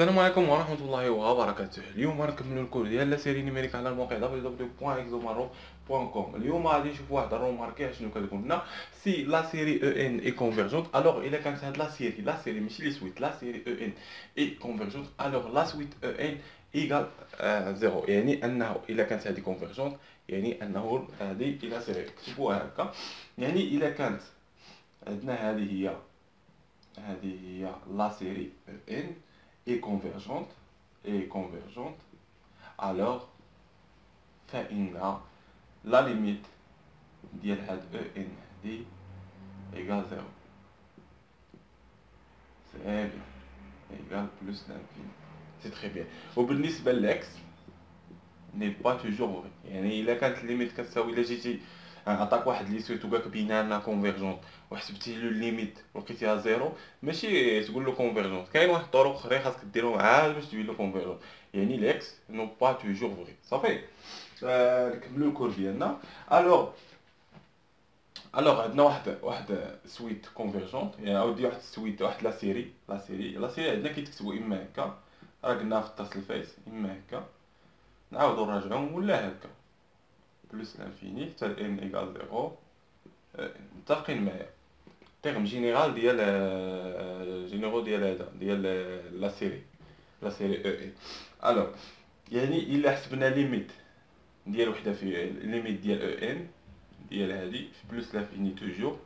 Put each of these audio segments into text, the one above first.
السلام عليكم ورحمة الله وبركاته. اليوم غنكملو الكور ديال لا سيري نيميريك على الموقع www.exomaro.com. اليوم غادي نشوفوا واحد الروماركي شنو كتقول لنا سي لا سيري او ان اي كونفيرجونت. الوغ الا كانت هاد لا سيري ماشي لي سويت، لا سيري او ان اي كونفيرجونت، الوغ لا سويت او ان ايكال زيرو، يعني انه الا كانت هادي كونفيرجونت يعني انه هادي الى سيري. كتبوها هكا، يعني الا كانت عندنا هذه هي لا série EN est convergente, alors فإن la limite ديال هاد EN دي égale 0. C'est bien, égale plus l'infini. C'est très bien. وبالنسبة للإكس n'est pas toujours vrai. يعني إلا كانت الليميت كتساوي، إلا جيتي عطاك واحد لي سويت وقالك بيننا كونفيرجونت وحسبتي له الليميت ولقيتيها زيرو، ماشي تقول له كونفيرجونت، كاين واحد الطرق اخرين خاصك ديرهم عاد باش تبين له كونفيرجونت. يعني الاكس نو با توجور فري. صافي. نكملو الكور ديالنا. الوغ عندنا واحد سويت كونفيرجونت، يعني اودي واحد السويت، واحد لا سيري عندنا كيتكتبوا اما هكا، راه قلناها في الدرس الفايت، اما هكا نعاودو نراجعوهم ولا هكا بلس لانفيني حتى ان ايكال زيرو. متفقين معايا؟ تيرم جينيرال ديال هذا ديال لا سيري او ان. الوغ يعني الا حسبنا ليميت ديال وحده في ليميت ديال او ان ديال هادي في بلس لانفيني توجور،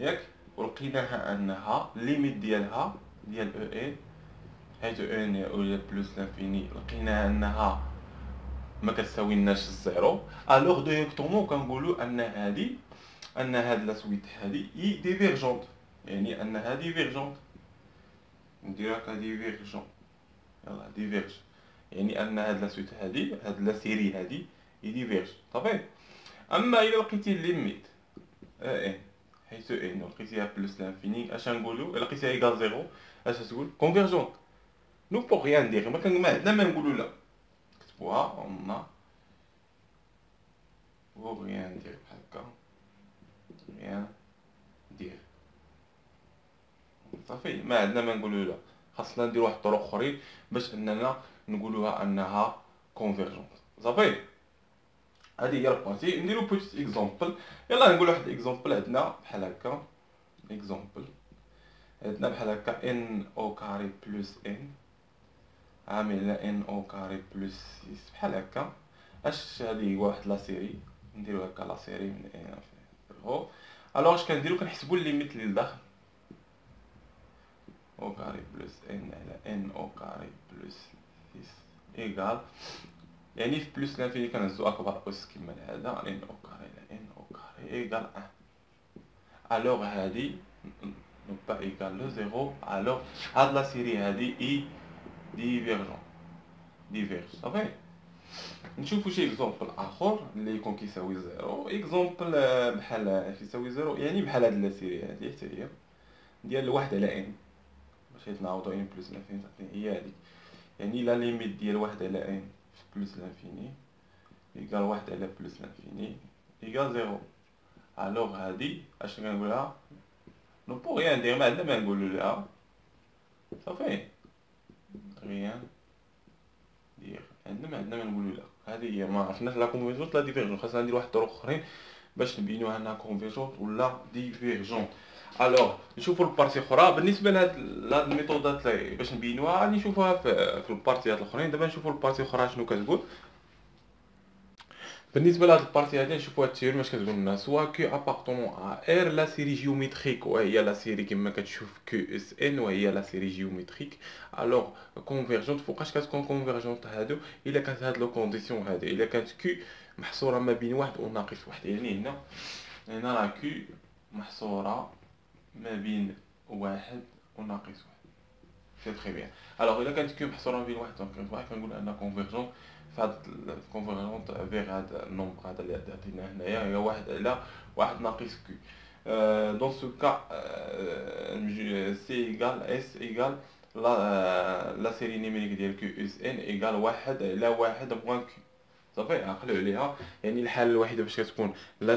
ياك، ولقيناها انها ليميت ديالها ديال او ان حيت او ان ولا بلس لانفيني لقيناها انها ما كتساويناش الزيرو، الوغ ديريكتومون كنقولوا ان هاد لا سويت هادي اي ديفيرجونت، يعني ان هادي ديفيرجونت، ندير هكا ديفيرجون، يلا ديفيرج، يعني ان هاد لا سويت هادي، هاد لا سيري هادي اي ديفيرج. صافي. اما الا لقيتي ليميت ان حيت ان لقيتيها بلس لانفيني، اش نقولوا؟ الا لقيتيها ايكال زيرو اش تقول؟ كونفيرجونت. نو بو غيان دير، ما عندنا ما نقولوا لا، كتبوها اون بو غيان دير هكا، غيان دير. صافي، ما عندنا ما نقولوا لا، خاصنا ندير واحد الطرق اخرين باش اننا نقولوها انها كونفيرجونت. صافي. هذه هي البارتي. نديرو بوتيت اكزومبل. يلا نقول واحد اكزومبل. عندنا بحال هكا اكزومبل، عندنا بحال هكا ان او كاري بلس ان عامل على ان او كاري بلس 6 بحال هكا. اش هذه واحد لا سيري، نديرو هكا لا سيري من ان زيرو. الوغ اش كنديرو؟ كنحسبو الليميت اللي لداخل، او كاري بلس ان على ان او كاري بلس 6 ايكال، يعني في بلس لانفيني كنهزو اكبر اس كما العاده، ان او كاري على ان او كاري ايكال 1. الوغ هادي نو با ايكال لو زيرو، الوغ هاد لا سيري هادي اي ديفيرج. صافي. نشوفو شي اكزومبل اخر اللي يكون كيساوي زيرو. اكزومبل بحال كيساوي زيرو، يعني بحال هاد لا سيري هادي حتى هي ديال واحد على ان، باش نعوضو ان بلس لانفيني تعطيني هي هاديك، يعني لا ليميت ديال واحد على ان في بلس لانفيني ايكال واحد على بلس لانفيني ايكال زيرو. الوغ هادي اش كنقولها؟ نو بو غيان ندير، ما عندنا ما نقولو لها. صافي، غيان دير، ما عندنا ما نقولو لها. هذه هي، ما عرفناش لا كونفيرجونت لا ديفيرجونت، خاصنا ندير واحد الطرق اخرين باش نبينوها انها كونفيرجونت ولا ديفيرجونت. الوغ نشوفوا البارتي اخرى بالنسبه لهاد الميثودات باش نبينوها، غادي نشوفوها في البارتيات الاخرين. دابا نشوفوا البارتي اخرى شنو كتقول. بالنسبه لهاد البارتي هادي نشوفوا هاد التيوريم اش كتقول لنا. سوا كيو ابارتونون ا ار لا سيري جيوميتريك، وهي لا سيري كما كتشوف كيو اس ان، وهي لا سيري جيوميتريك. الوغ كونفيرجونت، فوقاش كتكون كونفيرجونت هادو؟ الا كانت هاد لو كونديسيون هادي، الا كانت كيو محصوره ما بين واحد وناقص واحد، يعني هنا راه كيو محصوره ما بين واحد وناقص واحد. سي تري بيان. الوغ الا كانت كيو محصوره ما بين واحد وناقص واحد، كنقول انها كونفيرجونت. فهاد الكونفيرجونت فيغ هاد النومبر هذا اللي عطيناه هنايا، هي واحد على واحد ناقص كيو. دون سو كا سي ايكال اس ايكال لا سيري نيميريك ديال كيو اس ان ايكال واحد على واحد موان كيو. صافي، عقلوا عليها. يعني الحاله الوحيده باش كتكون لا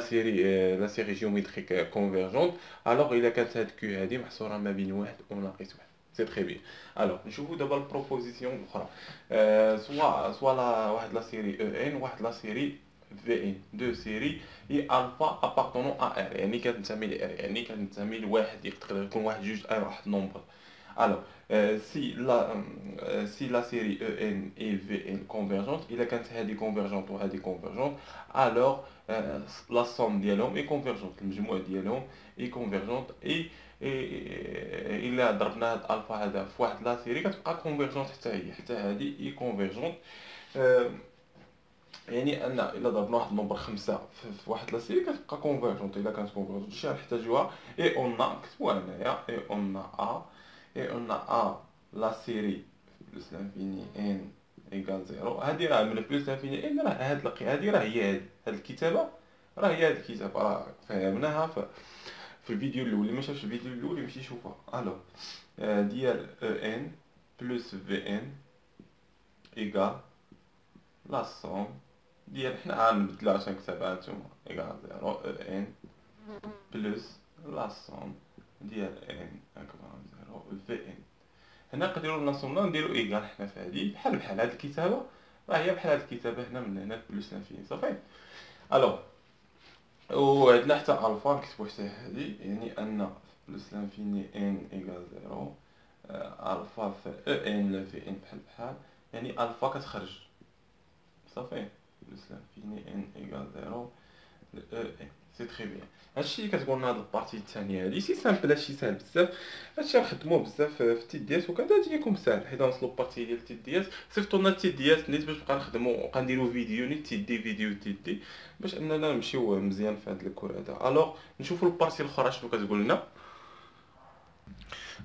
سيري جيوميتريك كونفيرجونت، الوغ الا كانت هاد كيو هادي محصوره ما بين واحد وناقص واحد. سي تري بيان. الوغ نشوفو دابا البروبوزيسيون الاخرى. سوا واحد لا سيري او ان واحد لا سيري في ان، دو سيري اي الفا ابارتونون ا ار، يعني كتنتمي ل ار، يعني كتنتمي لواحد، يقدر يكون واحد جوج ان واحد نومبر. الوغ si la série EN et VN convergente, إلا كانت هذه convergente وهذه convergente, alors la somme ديالهم est convergente، المجموع ديالهم est convergente. إلا ضربنا هاد الفا هذا في واحد لا سيري كتبقى convergente حتى هي، حتى هذه est convergente. يعني ان الا ضربنا واحد النمبر 5 في واحد لا سيري كتبقى convergente. الا كانت convergente شي غنحتاجوها اي اون ا، كتبوها هنايا اي اون ا، et on a la série plus l'infini n égale 0. هذه راه من plus l'infini n راه هذه راه هي هذه الكتابة، راه هي هذه الكتابة، راه فهمناها في الفيديو الأول. اللي ما شافش الفيديو الأول يمشي يشوفها. الو ديال en plus vn égale la somme ديال، حنا غنبدلوها عشان نكتبها نتوما égale 0 en plus la somme ديال n أكبر من 0 vn. هنا نقدروا نصومنا نديرو ايكال حنا في هذه بحال هاد الكتابه، راه هي بحال هاد الكتابه هنا من هنا بلس لانفيني صافي. الوغ وعندنا حتى الفا نكتبو حتى هذه، يعني ان بلس لانفيني ان ايكال 0 الفا في ان لا في ان بحال يعني الفا كتخرج صافي، بلس لانفيني ان ايكال 0 ان. سي تري بيان. هادشي اللي كتقول لنا هاد البارتي الثانيه هادي سي سامبل، هادشي ساهل بزاف، هادشي غنخدموه بزاف في التيديات وكذا، تجيكم ساهل حيت غنوصلوا البارتي ديال التيديات. صيفطوا لنا التيديات نيت باش نبقى نخدموا وغنديروا فيديو نيت تيدي فيديو تيدي باش اننا نمشيو مزيان في هاد الكور هذا. الوغ نشوفوا البارتي الاخرى شنو كتقول لنا.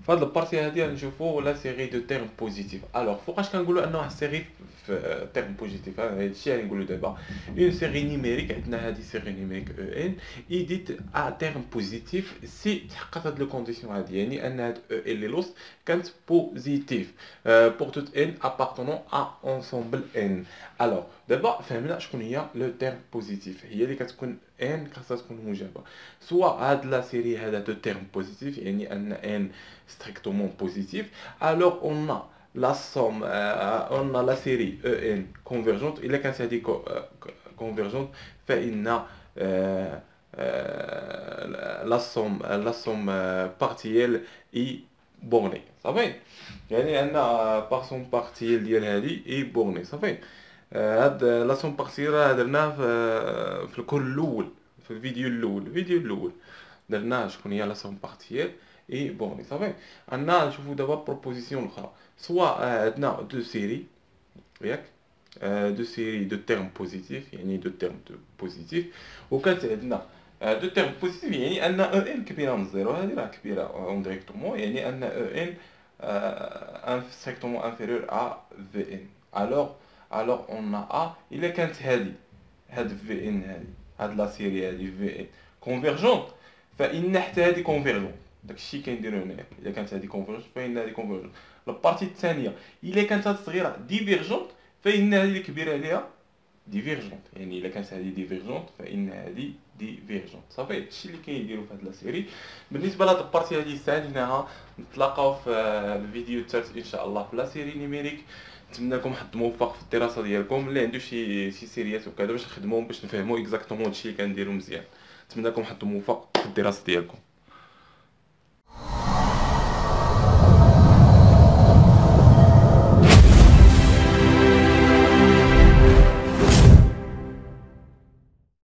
فهاد البارتي هادي غنشوفو لا سيري دو تيرم بوزيتيف. الوغ فوقاش كنقولوا انه واحد السيري في تيرم بوزيتيف، هادشي غنقولوا دابا اون سيري نيميريك. عندنا هادي سيري نيميريك او ان اي ديت ا تيرم بوزيتيف سي تحققت هاد لو كونديسيون هادي، يعني ان هاد او اللي لوست كانت بوزيتيف بور توت ان ابارتونون ا انسومبل ان. الوغ دابا فهمنا شكون هي لو تيرم بوزيتيف، هي اللي كتكون ان خاصها تكون موجبه. سوا هاد لا سيري هذا دو تيرم بوزيتيف، يعني ان ان strictement positif, alors on a la somme, on a la série EN convergente. إلا كانت هذه convergente فإن la somme partielle est bornée صافي، يعني أن par somme partielle ديال هذه est bornée صافي. هاد لا somme partielle راه درناه في الكور الأول، في الفيديو الأول درناه شكون هي لا somme partielle اي بون صافي. عندنا نشوفوا دابا بروبوزيسيون اخرى، سواء عندنا دو سيري ياك، دو سيري دو تيرم بوزيتيف، يعني دو تيرم بوزيتيف، وكانت عندنا دو تيرم بوزيتيف يعني ان او ان كبيره من زيرو، هذه راه كبيره اون ديريكتومون، يعني ان او ان ستريكتومون انفيريور ا في ان. الوغ اون ا الا كانت هاد في ان هاد لا سيري هادي في ان كونفيرجونت فان حتى هادي كونفيرجونت. داكشي كنديرو هنايا، الا كانت هذه كونفيرجنت فإن هذه كونفيرجنت. البارتي الثانيه الا كانت هذه الصغيره ديفيرجنت فإن هذه الكبيره عليها ديفيرجنت، يعني الا كانت هذه ديفيرجنت فإن هذه ديفيرجنت صافي. هادشي اللي كيديروا في هذه لا سيري. بالنسبه لهاد البارتي هذه ساليناها، نتلاقاو في الفيديو الثالث ان شاء الله في لا سيري نيميريك. نتمنى لكم حظ موفق في الدراسه ديالكم، اللي عنده شي سيريات وكذا باش نخدموهم باش نفهموا اكزاكتومون هادشي اللي كنديروا مزيان. نتمنى لكم حظ موفق في الدراسه ديالكم.